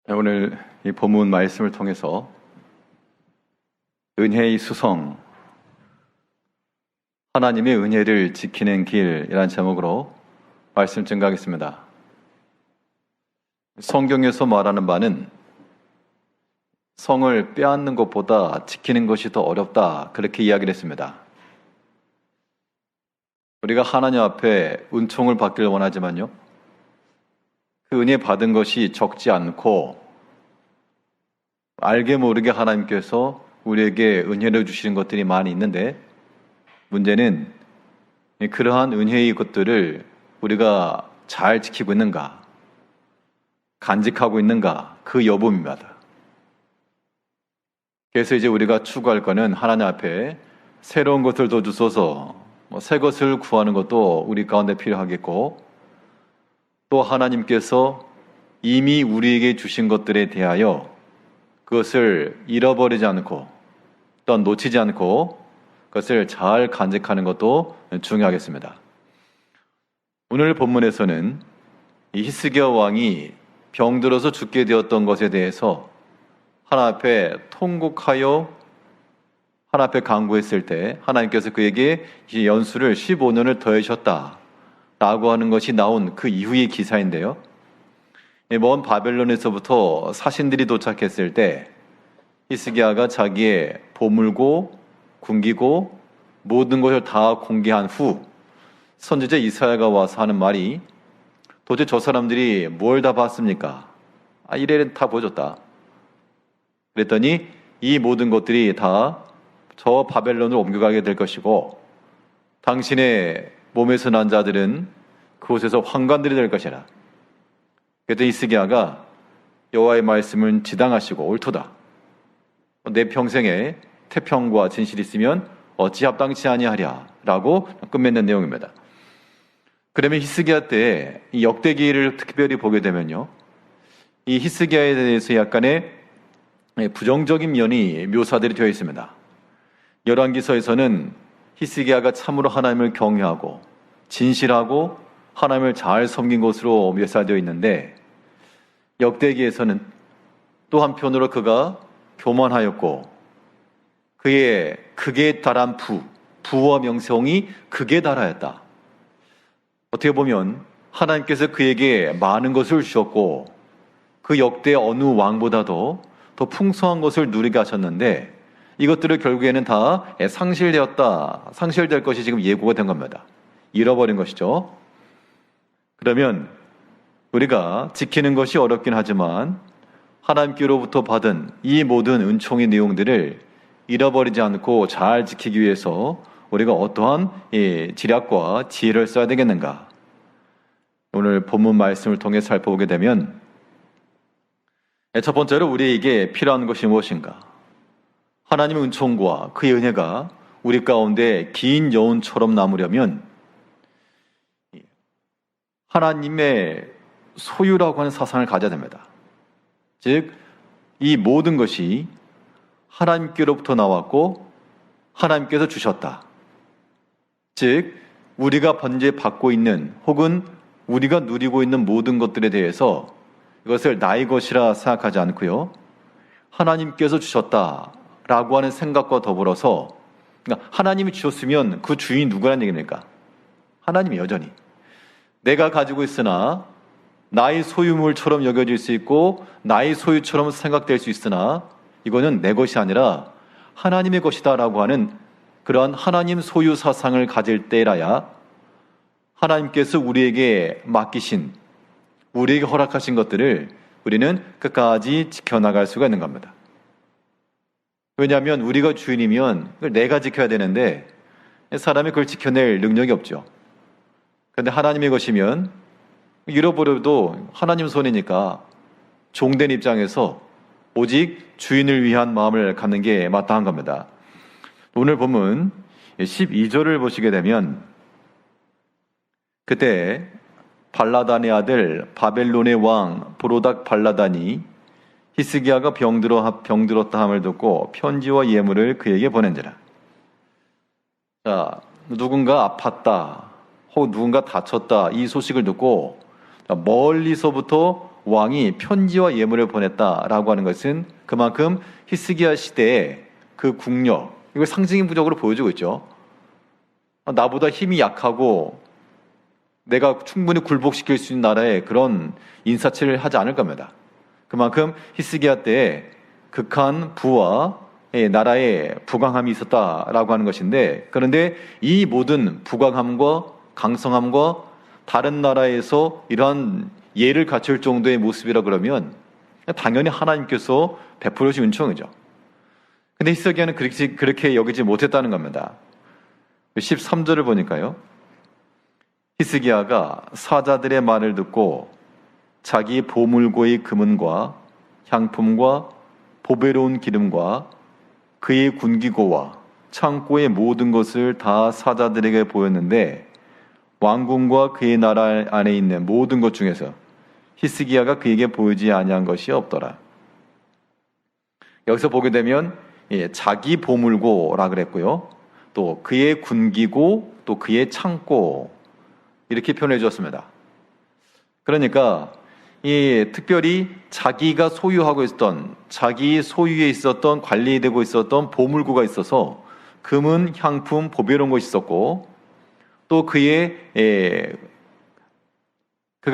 오늘 이 본문 말씀을 통해서 은혜의 수성, 하나님의 은혜를 지키는 길이라는 제목으로 말씀 증거하겠습니다. 성경에서 말하는 바는 성을 빼앗는 것보다 지키는 것이 더 어렵다, 그렇게 이야기를 했습니다. 우리가 하나님 앞에 은총을 받기를 원하지만요, 그 은혜 받은 것이 적지 않고 알게 모르게 하나님께서 우리에게 은혜를 주시는 것들이 많이 있는데, 문제는 그러한 은혜의 것들을 우리가 잘 지키고 있는가, 간직하고 있는가, 그 여부입니다. 그래서 이제 우리가 추구할 거는 하나님 앞에 새로운 것을 더 주소서, 새 것을 구하는 것도 우리 가운데 필요하겠고, 또 하나님께서 이미 우리에게 주신 것들에 대하여 그것을 잃어버리지 않고 또 놓치지 않고 그것을 잘 간직하는 것도 중요하겠습니다. 오늘 본문에서는 이 히스기야 왕이 병들어서 죽게 되었던 것에 대해서 하나님 앞에 통곡하여 하나님 앞에 간구했을 때 하나님께서 그에게 연수를 15년을 더해셨다라고 하는 것이 나온 그 이후의 기사인데요, 먼 바벨론에서부터 사신들이 도착했을 때 히스기야가 자기의 보물고 궁기고 모든 것을 다 공개한 후 선지자 이사야가 와서 하는 말이, 도대체 저 사람들이 뭘 다 봤습니까? 이래 다 보여줬다. 그랬더니 이 모든 것들이 다 저 바벨론으로 옮겨가게 될 것이고 당신의 몸에서 난 자들은 그곳에서 환관들이 될 것이라. 그랬더니 히스기야가 여호와의 말씀은 지당하시고 옳도다. 내 평생에 태평과 진실이 있으면 어찌 합당치 아니하랴 라고 끝맺는 내용입니다. 그러면 히스기야 때 이 역대기를 특별히 보게 되면요, 이 히스기야에 대해서 약간의 부정적인 면이 묘사들이 되어 있습니다. 열왕기서에서는 히스기야가 참으로 하나님을 경외하고 진실하고 하나님을 잘 섬긴 것으로 묘사되어 있는데, 역대기에서는 또 한편으로 그가 교만하였고 그의 극에 달한 부와 명성이 극에 달하였다. 어떻게 보면 하나님께서 그에게 많은 것을 주셨고 그 역대 어느 왕보다도 더 풍성한 것을 누리게 하셨는데, 이것들을 결국에는 다 상실될 것이 지금 예고가 된 겁니다. 잃어버린 것이죠. 그러면 우리가 지키는 것이 어렵긴 하지만 하나님께로부터 받은 이 모든 은총의 내용들을 잃어버리지 않고 잘 지키기 위해서 우리가 어떠한 지략과 지혜를 써야 되겠는가? 오늘 본문 말씀을 통해 살펴보게 되면, 첫 번째로 우리에게 필요한 것이 무엇인가? 하나님의 은총과 그의 은혜가 우리 가운데 긴 여운처럼 남으려면 하나님의 소유라고 하는 사상을 가져야 됩니다. 즉, 이 모든 것이 하나님께로부터 나왔고 하나님께서 주셨다. 즉, 우리가 번제 받고 있는 혹은 우리가 누리고 있는 모든 것들에 대해서 이것을 나의 것이라 생각하지 않고요, 하나님께서 주셨다라고 하는 생각과 더불어서, 그러니까 하나님이 주셨으면 그 주인이 누구라는 얘기입니까? 하나님이 여전히 내가 가지고 있으나 나의 소유물처럼 여겨질 수 있고 나의 소유처럼 생각될 수 있으나 이거는 내 것이 아니라 하나님의 것이다 라고 하는 그러한 하나님 소유 사상을 가질 때라야 하나님께서 우리에게 맡기신, 우리에게 허락하신 것들을 우리는 끝까지 지켜나갈 수가 있는 겁니다. 왜냐하면 우리가 주인이면 그걸 내가 지켜야 되는데 사람이 그걸 지켜낼 능력이 없죠. 그런데 하나님의 것이면 잃어버려도 하나님 손이니까 종된 입장에서 오직 주인을 위한 마음을 갖는 게 마땅한 겁니다. 오늘 본문 12절을 보시게 되면, 그때 발라단의 아들 바벨론의 왕 브로닥 발라단이 히스기야가 병들었다 함을 듣고 편지와 예물을 그에게 보낸지라. 자, 누군가 아팠다 혹은 누군가 다쳤다 이 소식을 듣고 멀리서부터 왕이 편지와 예물을 보냈다라고 하는 것은 그만큼 히스기야 시대의 그 국력, 이걸 상징적으로 보여주고 있죠. 나보다 힘이 약하고 내가 충분히 굴복시킬 수 있는 나라에 그런 인사치를 하지 않을 겁니다. 그만큼 히스기야 때에 극한 부와 나라의 부강함이 있었다라고 하는 것인데, 그런데 이 모든 부강함과 강성함과 다른 나라에서 이러한 예를 갖출 정도의 모습이라 그러면 당연히 하나님께서 베풀어 주신 은총이죠. 근데 히스기야는 그렇게 여기지 못했다는 겁니다. 13절을 보니까요, 히스기야가 사자들의 말을 듣고 자기 보물고의 금은과 향품과 보배로운 기름과 그의 군기고와 창고의 모든 것을 다 사자들에게 보였는데 왕궁과 그의 나라 안에 있는 모든 것 중에서 히스기야가 그에게 보이지 아니한 것이 없더라. 여기서 보게 되면 자기 보물고라 그랬고요, 또 그의 군기고, 또 그의 창고, 이렇게 표현해 주었습니다. 그러니까 특별히 자기가 소유하고 있었던, 자기 소유에 있었던, 관리되고 있었던 보물고가 있어서 금은, 향품, 보배로운 것이 있었고, 또 그가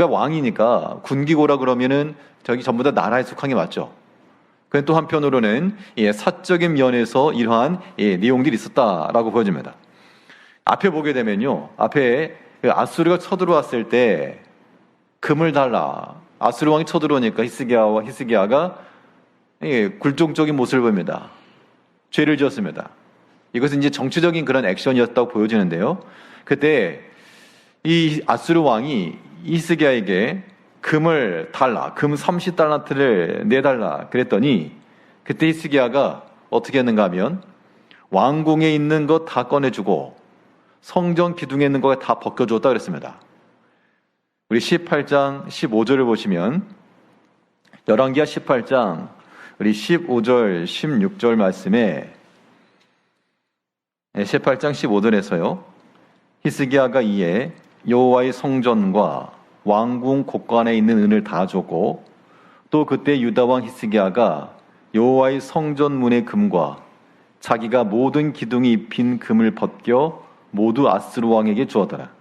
왕이니까 군기고라 그러면은 저기 전부 다 나라에 속한 게 맞죠. 그런데 또 한편으로는 사적인 면에서 이러한 내용들이 있었다라고 보여집니다. 앞에 보게 되면요, 앞에 아수르가 쳐들어왔을 때 금을 달라, 아수르 왕이 쳐들어오니까 히스기야가 굴종적인 모습을 보입니다. 죄를 지었습니다. 이것은 이제 정치적인 그런 액션이었다고 보여지는데요, 그때 이 아수르 왕이 히스기야에게 금을 달라, 금 30달란트를 내달라 그랬더니 그때 히스기야가 어떻게 했는가 하면 왕궁에 있는 것 다 꺼내주고 성전 기둥에 있는 거 다 벗겨줬다 그랬습니다. 우리 18장 15절을 보시면, 열왕기하 18장 우리 15절 16절 말씀에 18장 15절에서요, 히스기야가 이에 여호와의 성전과 왕궁 곳간에 있는 은을 다 줬고, 또 그때 유다 왕 히스기야가 여호와의 성전 문의 금과 자기가 모든 기둥이 입힌 금을 벗겨 모두 아스루 왕에게 주었더라.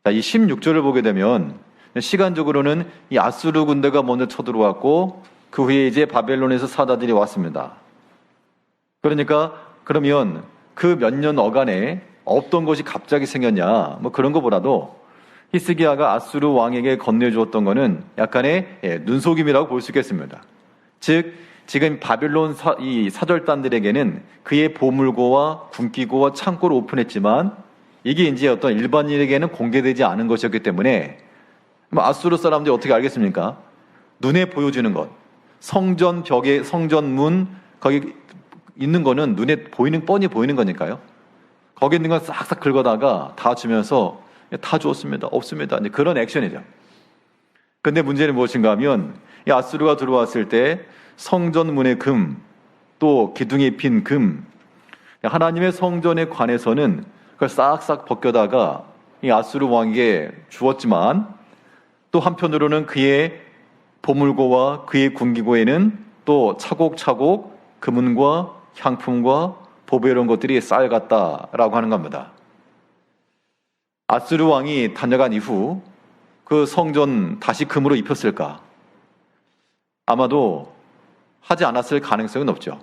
자, 이 16절을 보게 되면 시간적으로는 이 아스루 군대가 먼저 쳐들어왔고 그 후에 이제 바벨론에서 사자들이 왔습니다. 그러면 그 몇 년 어간에 없던 것이 갑자기 생겼냐, 뭐 그런 것보다도 히스기야가 아수르 왕에게 건네주었던 것은 약간의 눈속임이라고 볼 수 있겠습니다. 즉 지금 바빌론 이 사절단들에게는 그의 보물고와 군기고와 창고를 오픈했지만 이게 이제 어떤 일반인에게는 공개되지 않은 것이었기 때문에 아수르 사람들이 어떻게 알겠습니까? 눈에 보여주는 것, 성전 벽에, 성전 문 거기 있는 거는 눈에 뻔히 보이는 거니까요. 거기 있는 건 싹싹 긁어다가 다 주면서 다 주었습니다, 없습니다, 이제 그런 액션이죠. 근데 문제는 무엇인가 하면 이 아수르가 들어왔을 때 성전 문의 금, 또 기둥에 입힌 금, 하나님의 성전에 관해서는 그걸 싹싹 벗겨다가 이 아수르 왕에게 주었지만, 또 한편으로는 그의 보물고와 그의 군기고에는 또 차곡차곡 금은과 향품과 보배로운 것들이 쌓여갔다라고 하는 겁니다. 아수르 왕이 다녀간 이후 그 성전 다시 금으로 입혔을까? 아마도 하지 않았을 가능성이 높죠.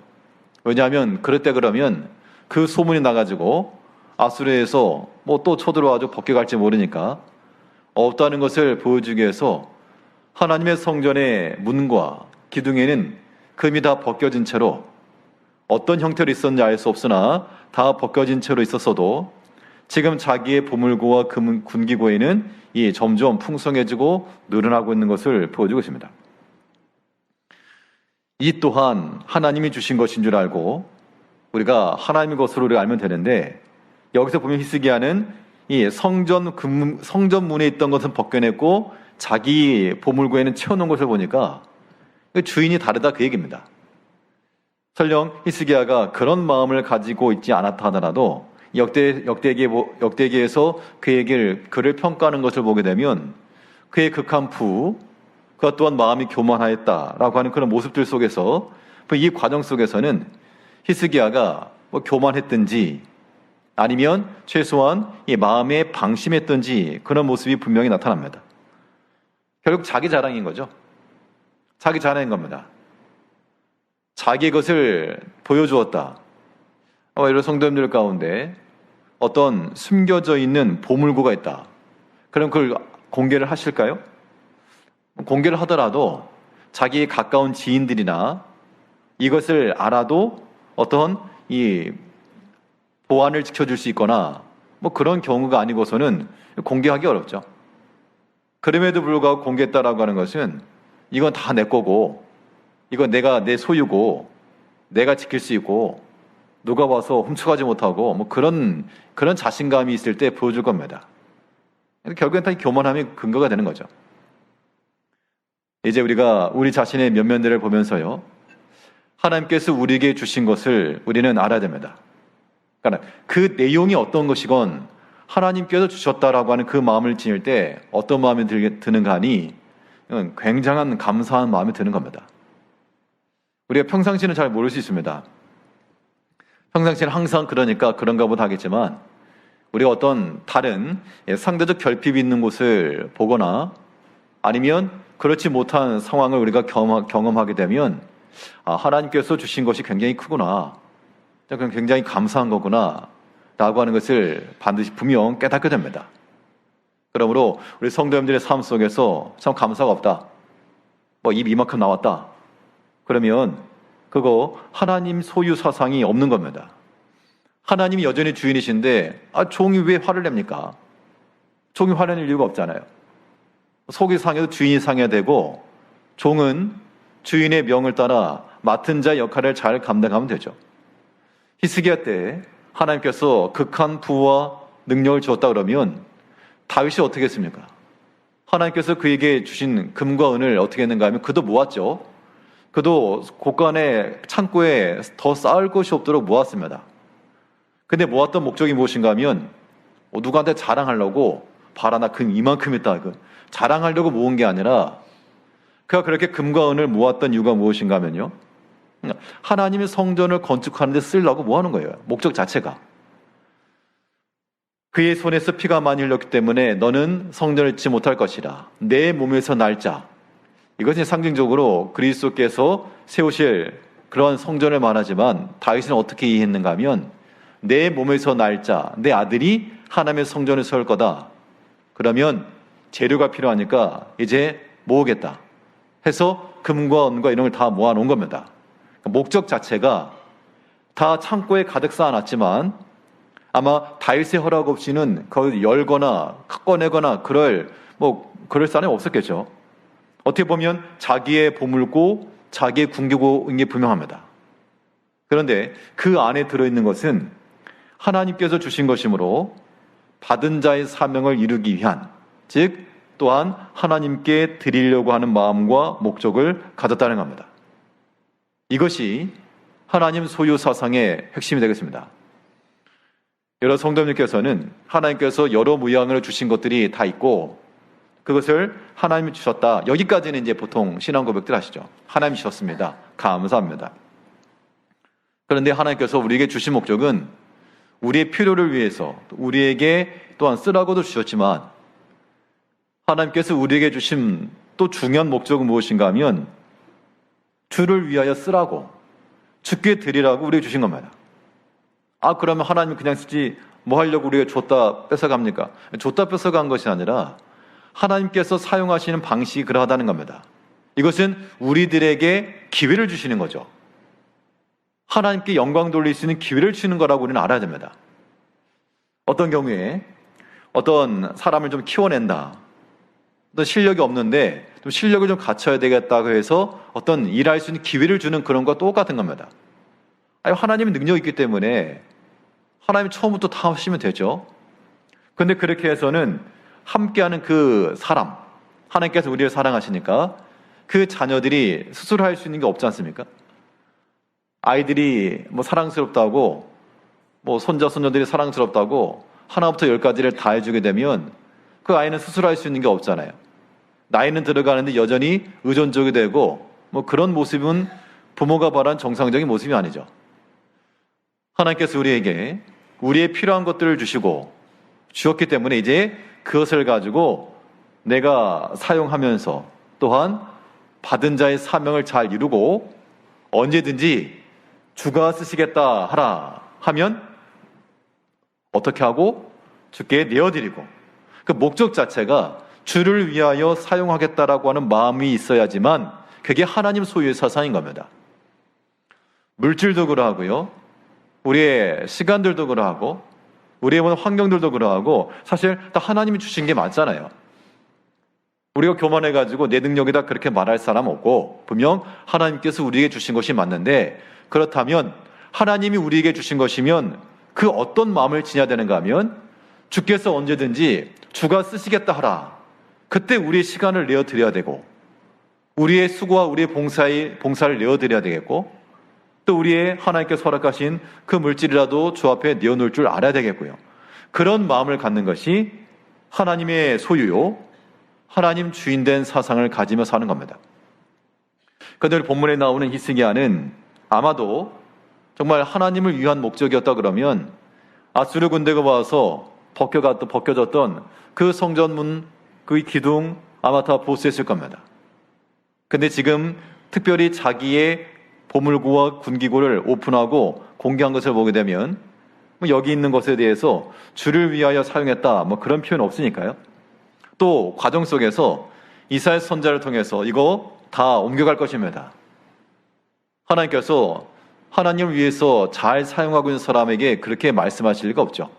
왜냐하면 그러면 그 소문이 나가지고 아수르에서 뭐 또 쳐들어와서 벗겨갈지 모르니까 없다는 것을 보여주기 위해서 하나님의 성전의 문과 기둥에는 금이 다 벗겨진 채로, 어떤 형태로 있었는지 알 수 없으나 다 벗겨진 채로 있었어도 지금 자기의 보물고와 군기고에는 점점 풍성해지고 늘어나고 있는 것을 보여주고 있습니다. 이 또한 하나님이 주신 것인 줄 알고 우리가 하나님의 것으로 우리가 알면 되는데, 여기서 보면 히스기야는 이 성전 문에 있던 것은 벗겨냈고 자기 보물고에는 채워놓은 것을 보니까 주인이 다르다, 그 얘기입니다. 설령 히스기야가 그런 마음을 가지고 있지 않았다 하더라도 역대기에서 그를 평가하는 것을 보게 되면 그의 극한 부, 그것 또한 마음이 교만하였다라고 하는 그런 모습들 속에서 이 과정 속에서는 히스기야가 뭐 교만했든지 아니면 최소한 이 마음에 방심했든지 그런 모습이 분명히 나타납니다. 결국 자기 자랑인 거죠. 자기 자랑인 겁니다. 자기 것을 보여주었다. 이런 성도님들 가운데 어떤 숨겨져 있는 보물고가 있다. 그럼 그걸 공개를 하실까요? 공개를 하더라도 자기 가까운 지인들이나 이것을 알아도 어떤 이 보안을 지켜줄 수 있거나 뭐 그런 경우가 아니고서는 공개하기 어렵죠. 그럼에도 불구하고 공개했다라고 하는 것은 이건 다 내 거고 이건 내가 내 소유고 내가 지킬 수 있고 누가 와서 훔쳐가지 못하고 뭐 그런 자신감이 있을 때 보여줄 겁니다. 결국엔 다 교만함이 근거가 되는 거죠. 이제 우리가 우리 자신의 면면들을 보면서요, 하나님께서 우리에게 주신 것을 우리는 알아야 됩니다. 그러니까 그 내용이 어떤 것이건 하나님께서 주셨다라고 하는 그 마음을 지닐 때 어떤 마음이 드는가 하니 굉장한 감사한 마음이 드는 겁니다. 우리가 평상시는 잘 모를 수 있습니다. 평상시는 항상 그러니까 그런가 보다 하겠지만 우리가 어떤 다른 상대적 결핍이 있는 곳을 보거나 아니면 그렇지 못한 상황을 우리가 경험하게 되면 하나님께서 주신 것이 굉장히 크구나, 굉장히 감사한 거구나 라고 하는 것을 반드시 분명 깨닫게 됩니다. 그러므로 우리 성도님들의 삶 속에서 참 감사가 없다, 입 이만큼 나왔다, 그러면 그거 하나님 소유 사상이 없는 겁니다. 하나님이 여전히 주인이신데 종이 왜 화를 냅니까? 종이 화를 낼 이유가 없잖아요. 속이 상해도 주인이 상해야 되고 종은 주인의 명을 따라 맡은 자의 역할을 잘 감당하면 되죠. 히스기야 때 하나님께서 극한 부와 능력을 주었다 그러면 다윗이 어떻게 했습니까? 하나님께서 그에게 주신 금과 은을 어떻게 했는가 하면 그도 모았죠. 그도 곳간의 창고에 더 쌓을 것이 없도록 모았습니다. 근데 모았던 목적이 무엇인가 하면 누구한테 자랑하려고, 봐라 나 금 이만큼 있다, 자랑하려고 모은 게 아니라 그가 그렇게 금과 은을 모았던 이유가 무엇인가 하면요, 하나님의 성전을 건축하는 데 쓰려고 모아놓은 거예요. 목적 자체가. 그의 손에서 피가 많이 흘렸기 때문에 너는 성전을 짓지 못할 것이라. 내 몸에서 날 자. 이것은 상징적으로 그리스도께서 세우실 그러한 성전을 말하지만 다윗은 어떻게 이해했는가 하면 내 몸에서 날 자, 내 아들이 하나님의 성전을 세울 거다. 그러면 재료가 필요하니까 이제 모으겠다 해서 금과 은과 이런 걸 다 모아놓은 겁니다. 목적 자체가 다 창고에 가득 쌓아놨지만 아마 다윗의 허락 없이는 그걸 열거나 꺼내거나 그럴 사람이 없었겠죠. 어떻게 보면 자기의 보물고 자기의 궁기고인 게 분명합니다. 그런데 그 안에 들어있는 것은 하나님께서 주신 것이므로 받은 자의 사명을 이루기 위한, 즉 또한 하나님께 드리려고 하는 마음과 목적을 가졌다는 겁니다. 이것이 하나님 소유 사상의 핵심이 되겠습니다. 여러 성도님께서는 하나님께서 여러 모양을 주신 것들이 다 있고 그것을 하나님이 주셨다. 여기까지는 이제 보통 신앙 고백들 하시죠. 하나님이 주셨습니다. 감사합니다. 그런데 하나님께서 우리에게 주신 목적은 우리의 필요를 위해서 우리에게 또한 쓰라고도 주셨지만 하나님께서 우리에게 주신 또 중요한 목적은 무엇인가 하면 주를 위하여 쓰라고, 주께 드리라고 우리에게 주신 겁니다. 그러면 하나님이 그냥 쓰지 뭐 하려고 우리가 줬다 뺏어갑니까? 줬다 뺏어간 것이 아니라 하나님께서 사용하시는 방식이 그러하다는 겁니다. 이것은 우리들에게 기회를 주시는 거죠. 하나님께 영광 돌릴 수 있는 기회를 주는 거라고 우리는 알아야 됩니다. 어떤 경우에 어떤 사람을 좀 키워낸다, 어떤 실력이 없는데 좀 실력을 좀 갖춰야 되겠다고 해서 어떤 일할 수 있는 기회를 주는 그런 것과 똑같은 겁니다. 하나님의 능력이 있기 때문에 하나님이 처음부터 다 하시면 되죠. 그런데 그렇게 해서는 함께하는 그 사람, 하나님께서 우리를 사랑하시니까 그 자녀들이 스스로 할 수 있는 게 없지 않습니까? 아이들이 사랑스럽다고, 손자, 손녀들이 사랑스럽다고 하나부터 10가지를 다 해주게 되면 그 아이는 스스로 할 수 있는 게 없잖아요. 나이는 들어가는데 여전히 의존적이 되고 뭐 그런 모습은 부모가 바란 정상적인 모습이 아니죠. 하나님께서 우리에게 우리의 필요한 것들을 주셨기 때문에 이제 그것을 가지고 내가 사용하면서 또한 받은 자의 사명을 잘 이루고 언제든지 주가 쓰시겠다 하라 하면 어떻게 하고 주께 내어드리고, 그 목적 자체가 주를 위하여 사용하겠다라고 하는 마음이 있어야지만 그게 하나님 소유의 사상인 겁니다. 물질도 그러하고요, 우리의 시간들도 그러하고 우리의 환경들도 그러하고 사실 다 하나님이 주신 게 맞잖아요. 우리가 교만해가지고 내 능력이다 그렇게 말할 사람 없고 분명 하나님께서 우리에게 주신 것이 맞는데, 그렇다면 하나님이 우리에게 주신 것이면 그 어떤 마음을 지녀야 되는가 하면 주께서 언제든지 주가 쓰시겠다 하라, 그때 우리의 시간을 내어드려야 되고 우리의 수고와 우리의 봉사를 내어드려야 되겠고 또 우리의 하나님께서 허락하신 그 물질이라도 주 앞에 내어놓을 줄 알아야 되겠고요. 그런 마음을 갖는 것이 하나님의 소유요, 하나님 주인된 사상을 가지며 사는 겁니다. 그런데 본문에 나오는 히스기야는 아마도 정말 하나님을 위한 목적이었다 그러면 아수르 군대가 와서 벗겨졌던 그 성전문, 그 기둥 아마 다 보수했을 겁니다. 근데 지금 특별히 자기의 보물고와 군기고를 오픈하고 공개한 것을 보게 되면 여기 있는 것에 대해서 주를 위하여 사용했다 그런 표현 없으니까요. 또 과정 속에서 이사야 선지자를 통해서 이거 다 옮겨갈 것입니다. 하나님께서 하나님을 위해서 잘 사용하고 있는 사람에게 그렇게 말씀하실 리가 없죠.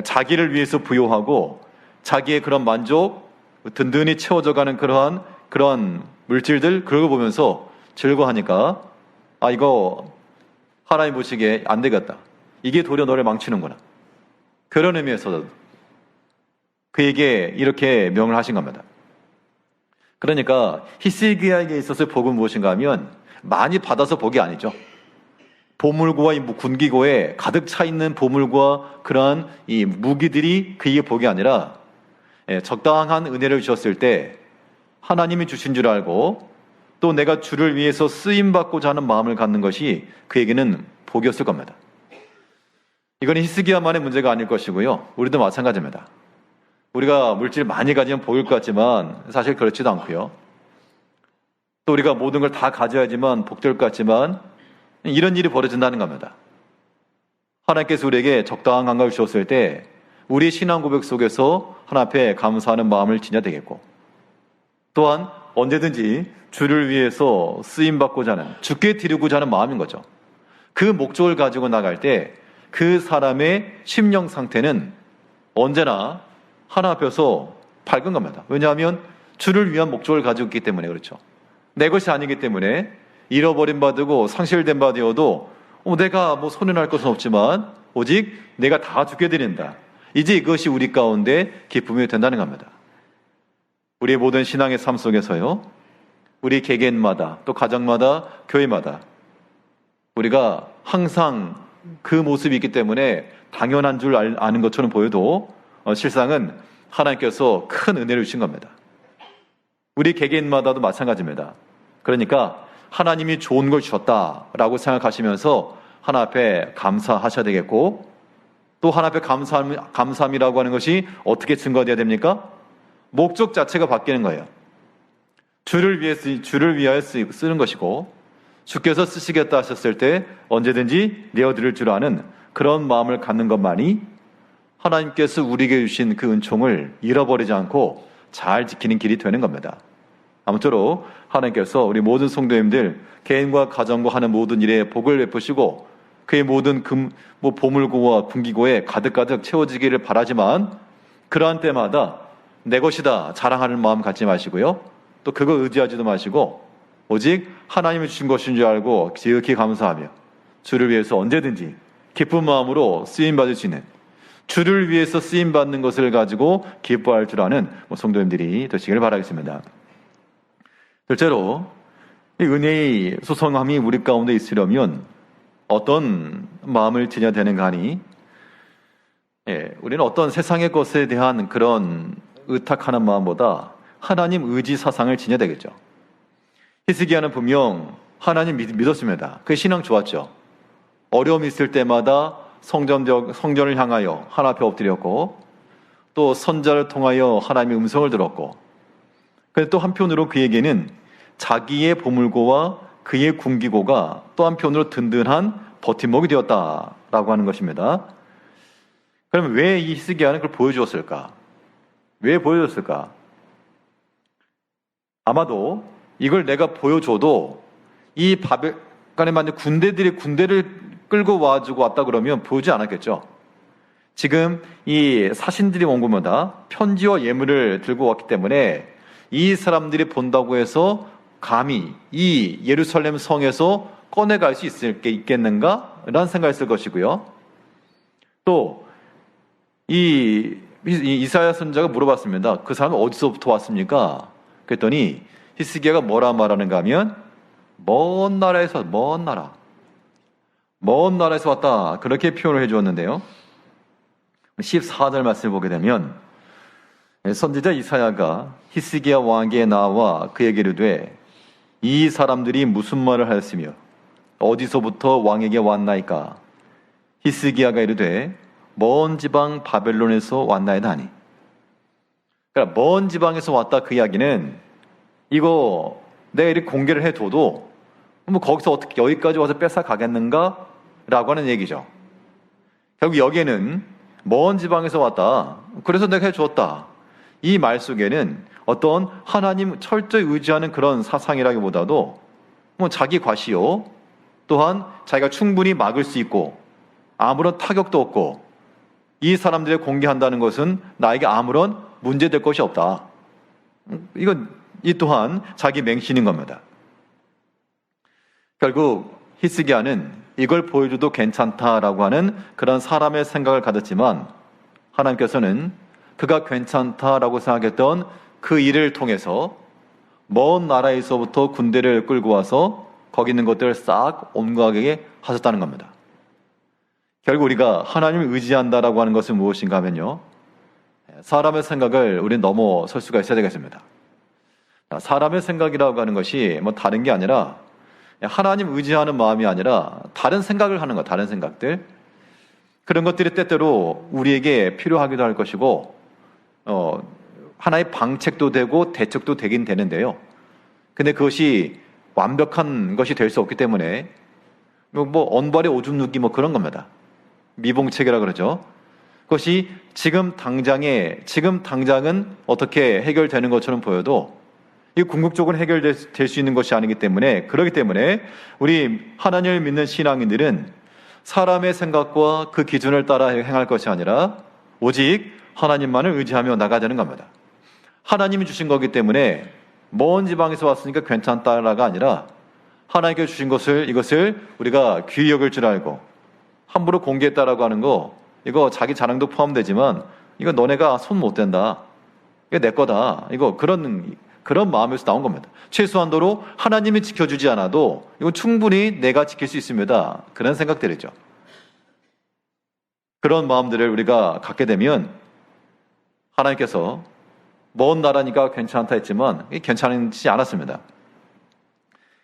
자기를 위해서 부여하고 자기의 그런 만족, 든든히 채워져가는 그러한 물질들, 그런 거 보면서 즐거워하니까 이거 하나님 보시기에 안 되겠다, 이게 도리어 너를 망치는구나, 그런 의미에서 그에게 이렇게 명을 하신 겁니다. 그러니까 히스기야에게 있어서 복은 무엇인가 하면 많이 받아서 복이 아니죠. 보물고와 이 군기고에 가득 차 있는 보물과 그러한 이 무기들이 그에게 복이 아니라 적당한 은혜를 주셨을 때 하나님이 주신 줄 알고 또 내가 주를 위해서 쓰임받고자 하는 마음을 갖는 것이 그에게는 복이었을 겁니다. 이건 히스기야만의 문제가 아닐 것이고요, 우리도 마찬가지입니다. 우리가 물질 많이 가지면 복일 것 같지만 사실 그렇지도 않고요, 또 우리가 모든 걸 다 가져야지만 복될 것 같지만 이런 일이 벌어진다는 겁니다. 하나님께서 우리에게 적당한 감각을 주셨을 때 우리의 신앙 고백 속에서 하나님 앞에 감사하는 마음을 지녀야 되겠고, 또한 언제든지 주를 위해서 쓰임받고자 하는, 주께 드리고자 하는 마음인 거죠. 그 목적을 가지고 나갈 때 그 사람의 심령 상태는 언제나 하나님 앞에서 밝은 겁니다. 왜냐하면 주를 위한 목적을 가지고 있기 때문에 그렇죠. 내 것이 아니기 때문에 잃어버림 받고 상실된 바 되어도 내가 손해날 것은 없지만 오직 내가 다 주께 드린다, 이제 이것이 우리 가운데 기쁨이 된다는 겁니다. 우리의 모든 신앙의 삶 속에서요, 우리 개개인마다 또 가정마다 교회마다 우리가 항상 그 모습이 있기 때문에 당연한 줄 아는 것처럼 보여도 실상은 하나님께서 큰 은혜를 주신 겁니다. 우리 개개인마다도 마찬가지입니다. 그러니까 하나님이 좋은 걸 주셨다라고 생각하시면서 하나님 앞에 감사하셔야 되겠고, 또 하나님 앞에 감사함이라고 하는 것이 어떻게 증거되어야 됩니까? 목적 자체가 바뀌는 거예요. 주를 위하여 쓰는 것이고, 주께서 쓰시겠다 하셨을 때 언제든지 내어드릴 줄 아는 그런 마음을 갖는 것만이 하나님께서 우리에게 주신 그 은총을 잃어버리지 않고 잘 지키는 길이 되는 겁니다. 아무쪼록 하나님께서 우리 모든 성도님들 개인과 가정과 하는 모든 일에 복을 베푸시고 그의 모든 보물고와 군기고에 가득가득 채워지기를 바라지만, 그러한 때마다 내 것이다 자랑하는 마음 갖지 마시고요, 또 그거 의지하지도 마시고 오직 하나님이 주신 것인 줄 알고 지극히 감사하며 주를 위해서 언제든지 기쁜 마음으로 쓰임받을 수 있는, 주를 위해서 쓰임받는 것을 가지고 기뻐할 줄 아는 성도님들이 되시길 바라겠습니다. 둘째로, 이 은혜의 소성함이 우리 가운데 있으려면 어떤 마음을 지녀야 되는가 하니, 우리는 어떤 세상의 것에 대한 그런 의탁하는 마음보다 하나님 의지 사상을 지녀야 되겠죠. 히스기야는 분명 하나님 믿었습니다. 그 신앙 좋았죠. 어려움이 있을 때마다 성전을 향하여 하나님 앞에 엎드렸고, 또 선자를 통하여 하나님의 음성을 들었고, 그런데 또 한편으로 그에게는 자기의 보물고와 그의 군기고가 또 한편으로 든든한 버팀목이 되었다라고 하는 것입니다. 그럼 왜 이 히스기야는 그걸 보여주었을까? 왜 보여줬을까? 아마도 이걸 내가 보여줘도 이 바벨론에 만약 군대를 끌고 와주고 왔다 그러면 보지 않았겠죠. 지금 이 사신들이 온 것마다 편지와 예물을 들고 왔기 때문에 이 사람들이 본다고 해서 감히 이 예루살렘 성에서 꺼내갈 수 있겠는가? 라는 생각을 했을 것이고요. 또 이사야 선지자가 물어봤습니다. 그 사람은 어디서부터 왔습니까? 그랬더니 히스기야가 뭐라 말하는가 하면 먼 나라에서 왔다, 그렇게 표현을 해주었는데요. 14절 말씀을 보게 되면 선지자 이사야가 히스기야 왕에게 나와 그에게 이르되 이 사람들이 무슨 말을 하였으며 어디서부터 왕에게 왔나이까? 히스기야가 이르되 먼 지방 바벨론에서 왔나이다 하니. 그러니까 먼 지방에서 왔다, 그 이야기는 이거 내가 이렇게 공개를 해둬도 뭐 거기서 어떻게 여기까지 와서 뺏어 가겠는가? 라고 하는 얘기죠. 결국 여기에는 먼 지방에서 왔다, 그래서 내가 해주었다, 이 말 속에는 어떤 하나님 철저히 의지하는 그런 사상이라기보다도 뭐 자기 과시요, 또한 자기가 충분히 막을 수 있고 아무런 타격도 없고 이 사람들을 공개한다는 것은 나에게 아무런 문제될 것이 없다, 이 또한 자기 맹신인 겁니다. 결국 히스기야는 이걸 보여줘도 괜찮다라고 하는 그런 사람의 생각을 가졌지만, 하나님께서는 그가 괜찮다라고 생각했던 그 일을 통해서 먼 나라에서부터 군대를 끌고 와서 거기 있는 것들을 싹 옮겨가게 하셨다는 겁니다. 결국 우리가 하나님을 의지한다라고 하는 것은 무엇인가 하면요, 사람의 생각을 우리는 넘어설 수가 있어야 되겠습니다. 사람의 생각이라고 하는 것이 뭐 다른 게 아니라 하나님 의지하는 마음이 아니라 다른 생각을 하는 것, 다른 생각들, 그런 것들이 때때로 우리에게 필요하기도 할 것이고 하나의 방책도 되고 대책도 되긴 되는데요. 근데 그것이 완벽한 것이 될 수 없기 때문에 뭐 언발에 오줌 누기 뭐 그런 겁니다. 미봉책이라 그러죠. 그것이 지금 당장은 어떻게 해결되는 것처럼 보여도 이 궁극적으로 해결될 수 있는 것이 아니기 때문에, 그렇기 때문에 우리 하나님을 믿는 신앙인들은 사람의 생각과 그 기준을 따라 행할 것이 아니라 오직 하나님만을 의지하며 나가야 되는 겁니다. 하나님이 주신 거기 때문에 먼 지방에서 왔으니까 괜찮다라가 아니라 하나님께 주신 이것을 우리가 귀히 여길 줄 알고 함부로 공개했다라고 하는 거, 이거 자기 자랑도 포함되지만 이거 너네가 손 못 댄다, 이거 내 거다, 이거 그런 마음에서 나온 겁니다. 최소한도로 하나님이 지켜주지 않아도 이건 충분히 내가 지킬 수 있습니다, 그런 생각들이죠. 그런 마음들을 우리가 갖게 되면 하나님께서 먼 나라니까 괜찮다 했지만 괜찮지 않았습니다.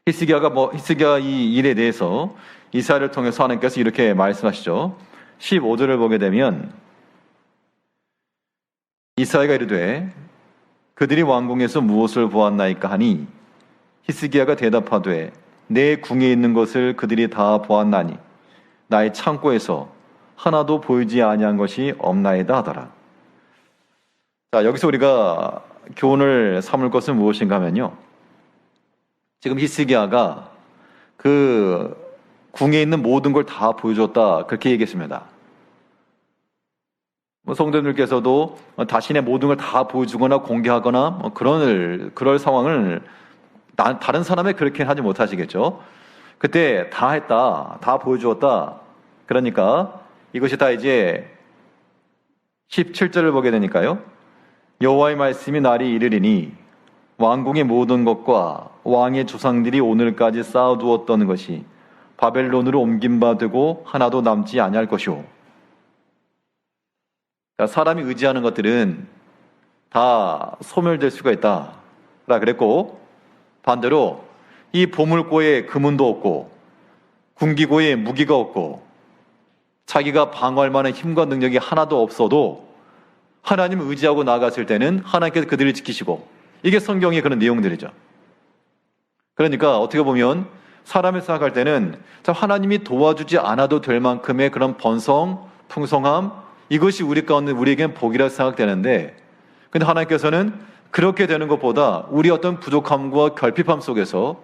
히스기야 이 일에 대해서 이사야를 통해서 하나님께서 이렇게 말씀하시죠. 15절을 보게 되면 이사야가 이르되 그들이 왕궁에서 무엇을 보았나이까 하니 히스기야가 대답하되 내 궁에 있는 것을 그들이 다 보았나니 나의 창고에서 하나도 보이지 아니한 것이 없나이다 하더라. 자, 여기서 우리가 교훈을 삼을 것은 무엇인가 하면요, 지금 히스기야가 그 궁에 있는 모든 걸 다 보여줬다, 그렇게 얘기했습니다. 성도님들께서도 자신의 모든 걸 다 보여주거나 공개하거나 그럴 상황을 다른 사람에 그렇게 하지 못하시겠죠. 그때 다 했다, 다 보여주었다, 그러니까 이것이 다 이제 17절을 보게 되니까요, 여호와의 말씀이 날이 이르리니 왕궁의 모든 것과 왕의 조상들이 오늘까지 쌓아두었던 것이 바벨론으로 옮긴 바 되고 하나도 남지 아니할 것이오. 사람이 의지하는 것들은 다 소멸될 수가 있다 라 그랬고, 반대로 이 보물고에 금은도 없고 군기고에 무기가 없고 자기가 방어할 만한 힘과 능력이 하나도 없어도 하나님을 의지하고 나아갔을 때는 하나님께서 그들을 지키시고, 이게 성경의 그런 내용들이죠. 그러니까 어떻게 보면 사람을 생각할 때는 하나님이 도와주지 않아도 될 만큼의 그런 번성, 풍성함, 이것이 우리 가운데 우리에겐 복이라 생각되는데, 근데 하나님께서는 그렇게 되는 것보다 우리 어떤 부족함과 결핍함 속에서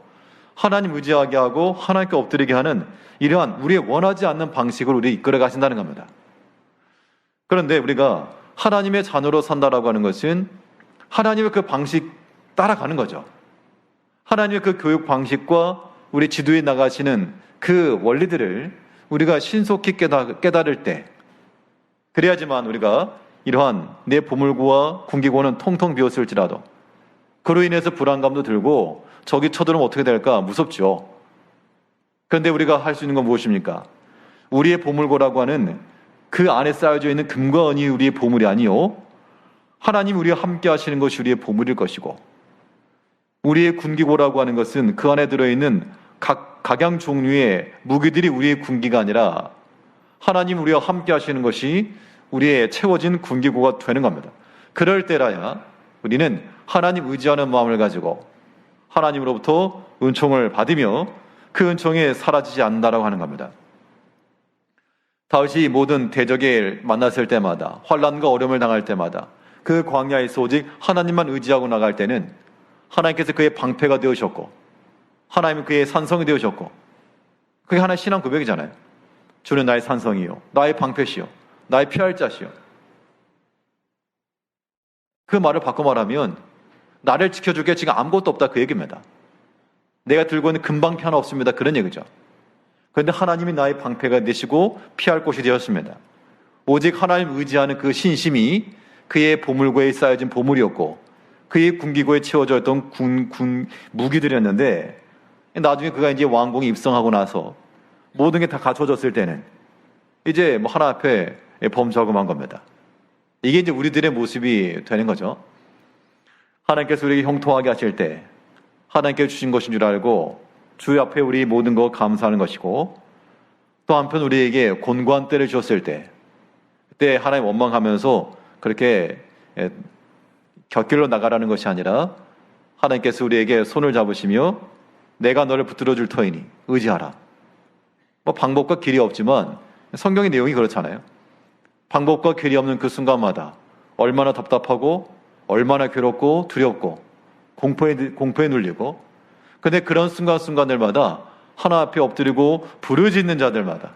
하나님 의지하게 하고 하나님께 엎드리게 하는 이러한 우리의 원하지 않는 방식으로 우리 이끌어 가신다는 겁니다. 그런데 우리가 하나님의 자녀로 산다라고 하는 것은 하나님의 그 방식 따라가는 거죠. 하나님의 그 교육 방식과 우리 지도에 나가시는 그 원리들을 우리가 신속히 깨달을 때, 그래야지만 우리가 이러한 내 보물고와 군기고는 통통 비었을지라도 그로 인해서 불안감도 들고 적이 쳐들어오면 어떻게 될까 무섭죠. 그런데 우리가 할 수 있는 건 무엇입니까? 우리의 보물고라고 하는 그 안에 쌓여져 있는 금과 은이 우리의 보물이 아니요, 하나님 우리와 함께 하시는 것이 우리의 보물일 것이고, 우리의 군기고라고 하는 것은 그 안에 들어있는 각양 종류의 무기들이 우리의 군기가 아니라 하나님 우리와 함께 하시는 것이 우리의 채워진 군기고가 되는 겁니다. 그럴 때라야 우리는 하나님 의지하는 마음을 가지고 하나님으로부터 은총을 받으며 그 은총이 사라지지 않는다라고 하는 겁니다. 다윗이 모든 대적에 만났을 때마다, 환난과 어려움을 당할 때마다 그 광야에서 오직 하나님만 의지하고 나갈 때는 하나님께서 그의 방패가 되어주셨고 하나님은 그의 산성이 되어주셨고, 그게 하나의 신앙 고백이잖아요. 주는 나의 산성이요, 나의 방패시요, 나의 피할 자시요. 그 말을 바꿔 말하면 나를 지켜줄 게 지금 아무것도 없다, 그 얘기입니다. 내가 들고 있는 금방패 하나 없습니다, 그런 얘기죠. 그런데 하나님이 나의 방패가 되시고 피할 곳이 되었습니다. 오직 하나님 의지하는 그 신심이 그의 보물고에 쌓여진 보물이었고 그의 군기고에 채워져 있던 무기들이었는데, 나중에 그가 이제 왕궁에 입성하고 나서 모든 게 다 갖춰졌을 때는 이제 하나 앞에 범죄하고 만 겁니다. 이게 이제 우리들의 모습이 되는 거죠. 하나님께서 우리에게 형통하게 하실 때 하나님께 주신 것인 줄 알고 주 앞에 우리 모든 거 감사하는 것이고, 또 한편 우리에게 곤고한 때를 주었을 때 그때 하나님 원망하면서 그렇게 곁길로 나가라는 것이 아니라 하나님께서 우리에게 손을 잡으시며 내가 너를 붙들어 줄 터이니 의지하라. 방법과 길이 없지만 성경의 내용이 그렇잖아요. 방법과 길이 없는 그 순간마다 얼마나 답답하고 얼마나 괴롭고 두렵고 공포에 눌리고, 근데 그런 순간순간들마다 하나 앞에 엎드리고 부르짖는 자들마다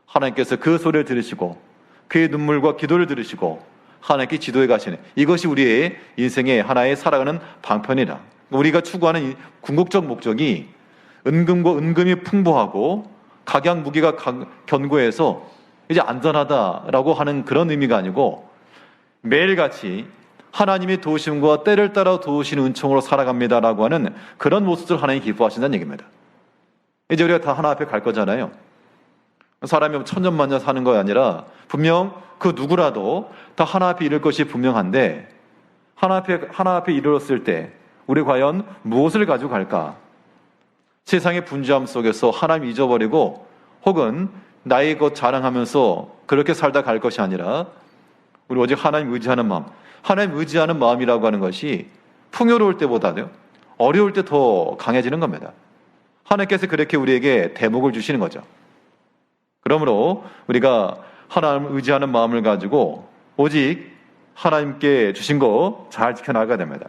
하나님께서 그 소리를 들으시고 그의 눈물과 기도를 들으시고 하나님께 지도해 가시는, 이것이 우리의 인생의 하나의 살아가는 방편이라. 우리가 추구하는 궁극적 목적이 은금이 풍부하고 각양 무기가 견고해서 이제 안전하다라고 하는 그런 의미가 아니고, 매일같이 하나님의 도우심과 때를 따라 도우시는 은총으로 살아갑니다라고 하는 그런 모습을 하나님이 기뻐하신다는 얘기입니다. 이제 우리가 다 하나 앞에 갈 거잖아요. 사람이 천년만년 사는 거 아니라 분명 그 누구라도 다 하나 앞에 이를 것이 분명한데, 하나 앞에 이르렀을 때 우리 과연 무엇을 가지고 갈까? 세상의 분주함 속에서 하나님 잊어버리고 혹은 나의 것 자랑하면서 그렇게 살다 갈 것이 아니라 우리 오직 하나님 의지하는 마음, 하나님 의지하는 마음이라고 하는 것이 풍요로울 때보다도 어려울 때 더 강해지는 겁니다. 하나님께서 그렇게 우리에게 대목을 주시는 거죠. 그러므로 우리가 하나님을 의지하는 마음을 가지고 오직 하나님께 주신 거 잘 지켜나가야 됩니다.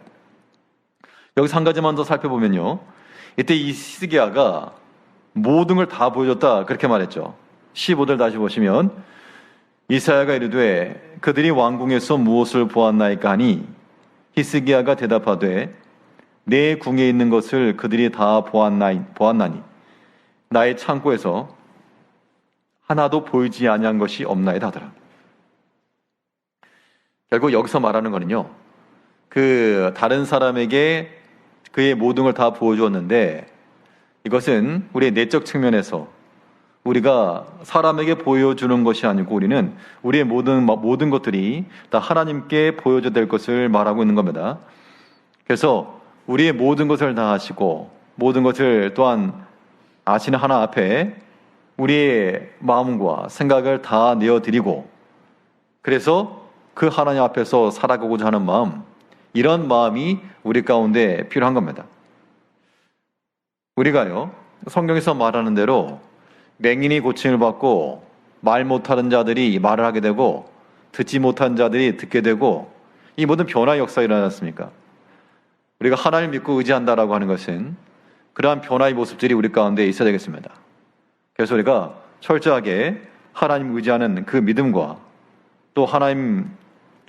여기서 한 가지만 더 살펴보면요, 이때 이 히스기야가 모든 걸 다 보여줬다 그렇게 말했죠. 15절 다시 보시면 이사야가 이르되 그들이 왕궁에서 무엇을 보았나이까 하니 히스기야가 대답하되 내 궁에 있는 것을 그들이 다 보았나니 나의 창고에서 하나도 보이지 아니한 것이 없나이다 하더라. 결국 여기서 말하는 거는요, 그 다른 사람에게 그의 모든 걸 다 보여주었는데 이것은 우리의 내적 측면에서 우리가 사람에게 보여주는 것이 아니고 우리는 우리의 모든 것들이 다 하나님께 보여줘야 될 것을 말하고 있는 겁니다. 그래서 우리의 모든 것을 다 하시고 모든 것을 또한 아시는 하나님 앞에 우리의 마음과 생각을 다 내어드리고 그래서 그 하나님 앞에서 살아가고자 하는 마음, 이런 마음이 우리 가운데 필요한 겁니다. 우리가요, 성경에서 말하는 대로 맹인이 고침을 받고 말 못하는 자들이 말을 하게 되고 듣지 못한 자들이 듣게 되고 이 모든 변화의 역사가 일어나지 않습니까? 우리가 하나님을 믿고 의지한다라고 하는 것은 그러한 변화의 모습들이 우리 가운데 있어야 되겠습니다. 그래서 우리가 철저하게 하나님 의지하는 그 믿음과 또 하나님,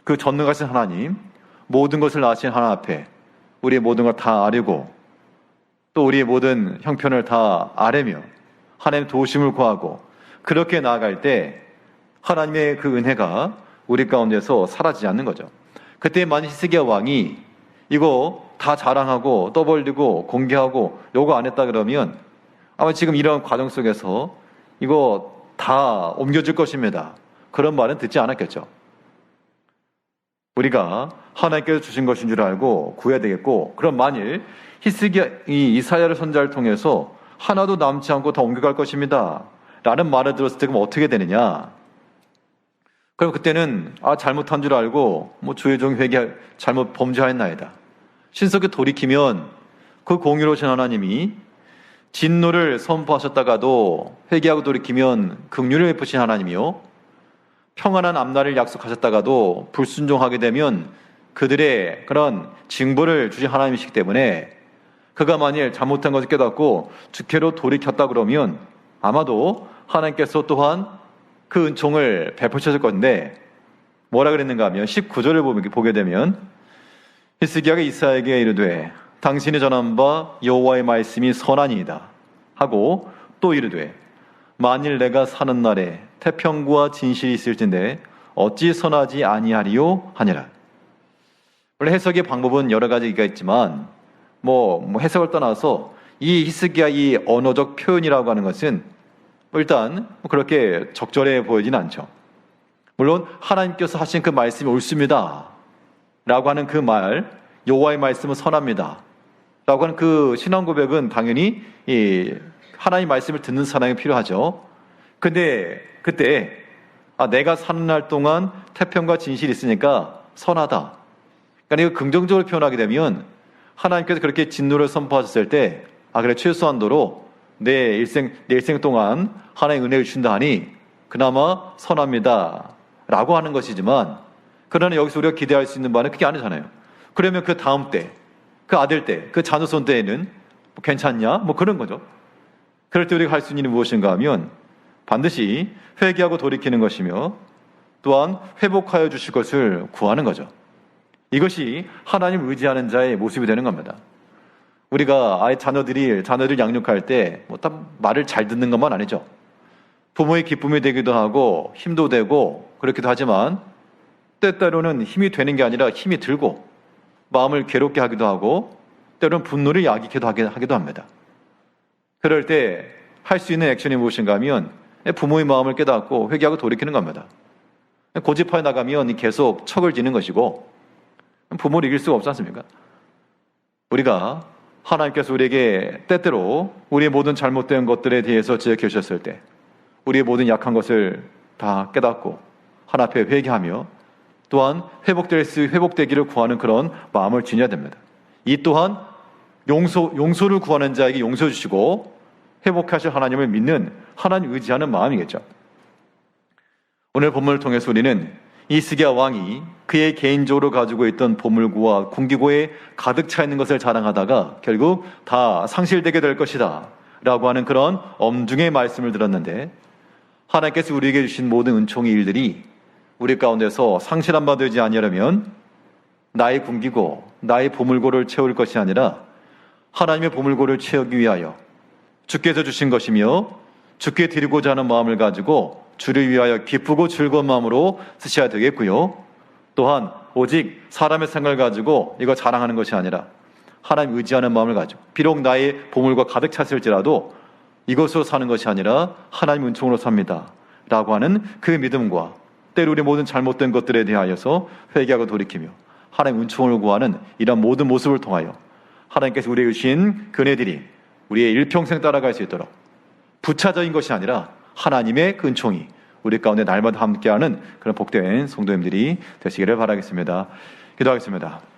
그 전능하신 하나님, 모든 것을 아신 하나님 앞에 우리의 모든 걸 다 아뢰고 또 우리의 모든 형편을 다 아뢰며 하나님 도우심을 구하고 그렇게 나아갈 때 하나님의 그 은혜가 우리 가운데서 사라지지 않는 거죠. 그때 만약 히스기야 왕이 이거 다 자랑하고 떠벌리고 공개하고 요거 안 했다 그러면 아마 지금 이런 과정 속에서 이거 다 옮겨질 것입니다. 그런 말은 듣지 않았겠죠. 우리가 하나님께서 주신 것인 줄 알고 구해야 되겠고, 그럼 만일 히스기야 이 이사야를 선지자를 통해서 하나도 남지 않고 다 옮겨갈 것입니다 라는 말을 들었을 때 그럼 어떻게 되느냐? 그럼 그때는 잘못한 줄 알고 주의 종이 잘못 범죄하였나이다. 신속히 돌이키면 그 공의로우신 하나님이 진노를 선포하셨다가도 회개하고 돌이키면 긍휼을 베푸신 하나님이요, 평안한 앞날을 약속하셨다가도 불순종하게 되면 그들의 그런 징벌을 주신 하나님이시기 때문에 그가 만일 잘못한 것을 깨닫고 주께로 돌이켰다 그러면 아마도 하나님께서 또한 그 은총을 베푸셨을 건데 뭐라 그랬는가 하면 19절을 보게 되면 히스기야가 이사야에게 이르되 당신이 전한 바 여호와의 말씀이 선하니이다 하고 또 이르되 만일 내가 사는 날에 태평과 진실이 있을진데 어찌 선하지 아니하리요 하니라. 물론 해석의 방법은 여러 가지가 있지만 해석을 떠나서 이 히스기야 이 언어적 표현이라고 하는 것은 일단 그렇게 적절해 보이진 않죠. 물론 하나님께서 하신 그 말씀이 옳습니다 라고 하는 그 말, 여호와의 말씀은 선합니다 라고 하는 그 신앙 고백은 당연히 이 하나님 말씀을 듣는 사람이 필요하죠. 근데 그때 내가 사는 날 동안 태평과 진실이 있으니까 선하다. 그러니까 이거 긍정적으로 표현하게 되면 하나님께서 그렇게 진노를 선포하셨을 때 그래 최소한도로 내 일생 동안 하나님의 은혜를 주신다 하니 그나마 선합니다 라고 하는 것이지만, 그러나 여기서 우리가 기대할 수 있는 바는 그게 아니잖아요. 그러면 그 다음 때, 그 아들 때, 그 자녀손 때에는 괜찮냐? 그런 거죠. 그럴 때 우리가 할 수 있는 일이 무엇인가 하면 반드시 회개하고 돌이키는 것이며 또한 회복하여 주실 것을 구하는 거죠. 이것이 하나님 의지하는 자의 모습이 되는 겁니다. 우리가 아예 자녀들 양육할 때 말을 잘 듣는 것만 아니죠. 부모의 기쁨이 되기도 하고 힘도 되고 그렇기도 하지만 때때로는 힘이 되는 게 아니라 힘이 들고 마음을 괴롭게 하기도 하고 때로는 분노를 야기케도 하기도 합니다. 그럴 때 할 수 있는 액션이 무엇인가 하면 부모의 마음을 깨닫고 회개하고 돌이키는 겁니다. 고집하여 나가면 계속 척을 지는 것이고 부모를 이길 수가 없지 않습니까? 우리가 하나님께서 우리에게 때때로 우리의 모든 잘못된 것들에 대해서 지적해 주셨을 때 우리의 모든 약한 것을 다 깨닫고 하나님 앞에 회개하며 또한 회복되기를 구하는 그런 마음을 지녀야 됩니다. 이 또한 용서를 구하는 자에게 용서 주시고 회복하실 하나님을 믿는 하나님 의지하는 마음이겠죠. 오늘 본문을 통해서 우리는 히스기야 왕이 그의 개인적으로 가지고 있던 보물과 궁기고에 가득 차 있는 것을 자랑하다가 결국 다 상실되게 될 것이다 라고 하는 그런 엄중의 말씀을 들었는데, 하나님께서 우리에게 주신 모든 은총의 일들이 우리 가운데서 상실한 바 되지 아니하려면 나의 궁기고 나의 보물고를 채울 것이 아니라 하나님의 보물고를 채우기 위하여 주께서 주신 것이며 주께 드리고자 하는 마음을 가지고 주를 위하여 기쁘고 즐거운 마음으로 쓰셔야 되겠고요. 또한 오직 사람의 생각을 가지고 이거 자랑하는 것이 아니라 하나님 의지하는 마음을 가지고 비록 나의 보물과 가득 찼을지라도 이것으로 사는 것이 아니라 하나님 은총으로 삽니다 라고 하는 그 믿음과 때로 우리 모든 잘못된 것들에 대하여서 회개하고 돌이키며 하나님 은총을 구하는 이런 모든 모습을 통하여 하나님께서 우리에게 주신 은혜들이 우리의 일평생 따라갈 수 있도록 부차적인 것이 아니라 하나님의 은총이 우리 가운데 날마다 함께하는 그런 복된 성도님들이 되시기를 바라겠습니다. 기도하겠습니다.